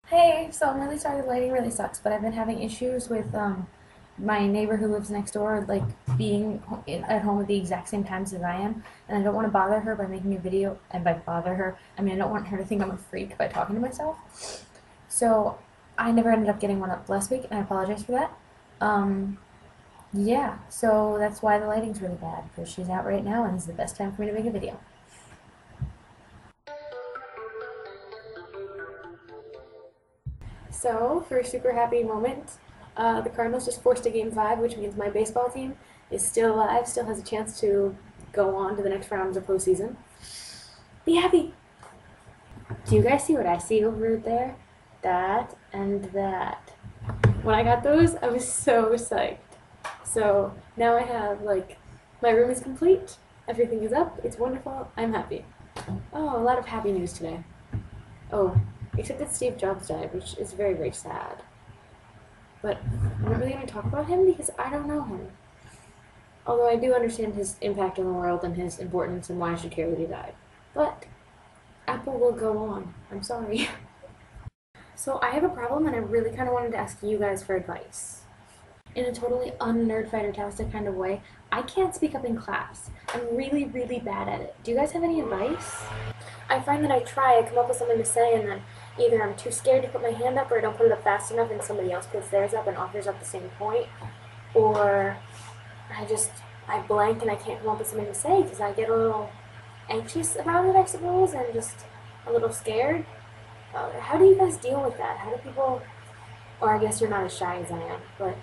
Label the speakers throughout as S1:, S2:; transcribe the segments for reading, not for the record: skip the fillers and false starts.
S1: Hey, so I'm really sorry the lighting really sucks, but I've been having issues with my neighbor who lives next door, like being at home at the exact same times as I am, and I don't want to bother her by making a video. And by bother her, I mean I don't want her to think I'm a freak by talking to myself. So I never ended up getting one up last week, and I apologize for that. Um, yeah, so that's why the lighting's really bad because she's out right now, and this is the best time for me to make a video. So, for a super happy moment, the Cardinals just forced a game 5, which means my baseball team is still alive, still has a chance to go on to the next rounds of postseason. Be happy! Do you guys see what I see over there? That and that. When I got those, I was so psyched. So now I have, like, my room is complete, everything is up, it's wonderful, I'm happy. Oh, a lot of happy news today. Oh, except that Steve Jobs died, which is very, very sad. But I'm not really going to talk about him because I don't know him. Although I do understand his impact on the world and his importance and why I should care that he died. But Apple will go on. I'm sorry. So I have a problem and I really kind of wanted to ask you guys for advice. In a totally un-nerd fighter-tastic kind of way, I can't speak up in class. I'm really, really bad at it. Do you guys have any advice? I find that I come up with something to say, and then either I'm too scared to put my hand up or I don't put it up fast enough and somebody else puts theirs up and offers up the same point, or I blank and I can't come up with something to say because I get a little anxious about it, I suppose, and just a little scared. How do you guys deal with that? How do people, or I guess you're not as shy as I am, but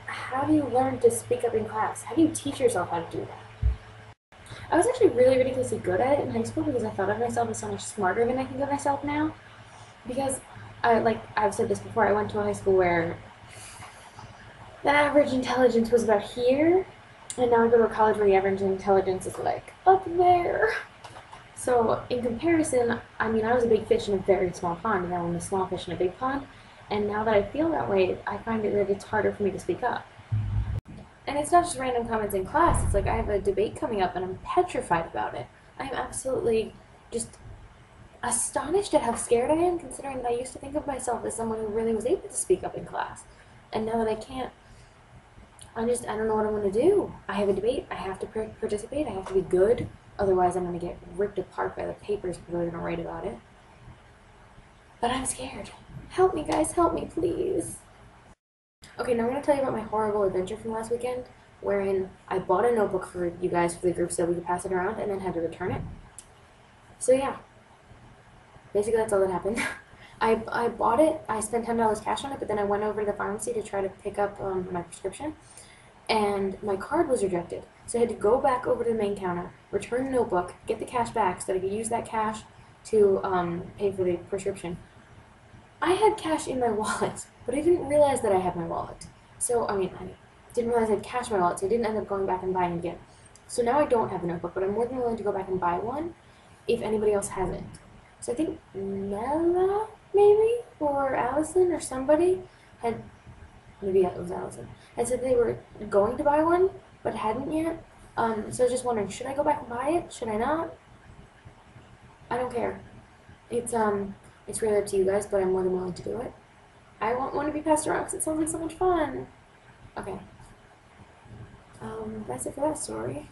S1: how do you learn to speak up in class? How do you teach yourself how to do that? I was actually really ridiculously good at it in high school because I thought of myself as so much smarter than I think of myself now. Because, like I've said this before, I went to a high school where the average intelligence was about here, and now I go to a college where the average intelligence is like up there. So in comparison, I mean, I was a big fish in a very small pond, and now I'm a small fish in a big pond. And now that I feel that way, I find it that it's harder for me to speak up. And it's not just random comments in class. It's like I have a debate coming up, and I'm petrified about it. I'm absolutely just astonished at how scared I am, considering that I used to think of myself as someone who really was able to speak up in class. And now that I can't, I don't know what I'm going to do. I have a debate. I have to participate. I have to be good. Otherwise, I'm going to get ripped apart by the papers people are going to write about it. But I'm scared. Help me, guys. Help me, please. Okay, now I'm going to tell you about my horrible adventure from last weekend, wherein I bought a notebook for you guys for the group so we could pass it around and then had to return it. So yeah, basically that's all that happened. I bought it, I spent $10 cash on it, but then I went over to the pharmacy to try to pick up my prescription, and my card was rejected. So I had to go back over to the main counter, return the notebook, get the cash back so that I could use that cash to pay for the prescription. I had cash in my wallet, but I didn't realize that I had my wallet. So, I didn't realize I had cash in my wallet, so I didn't end up going back and buying it again. So now I don't have a notebook, but I'm more than willing to go back and buy one if anybody else has it. So I think Nella, maybe, or Allison, or somebody had, maybe it was Allison, had said they were going to buy one, but hadn't yet. So I was just wondering, should I go back and buy it? Should I not? I don't care. It's really up to you guys, but I'm more than willing to do it. I want one to be passed around because it sounds like so much fun. Okay. That's it for that story.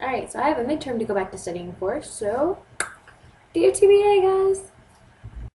S1: Alright, so I have a midterm to go back to studying for, so do your TBA, guys!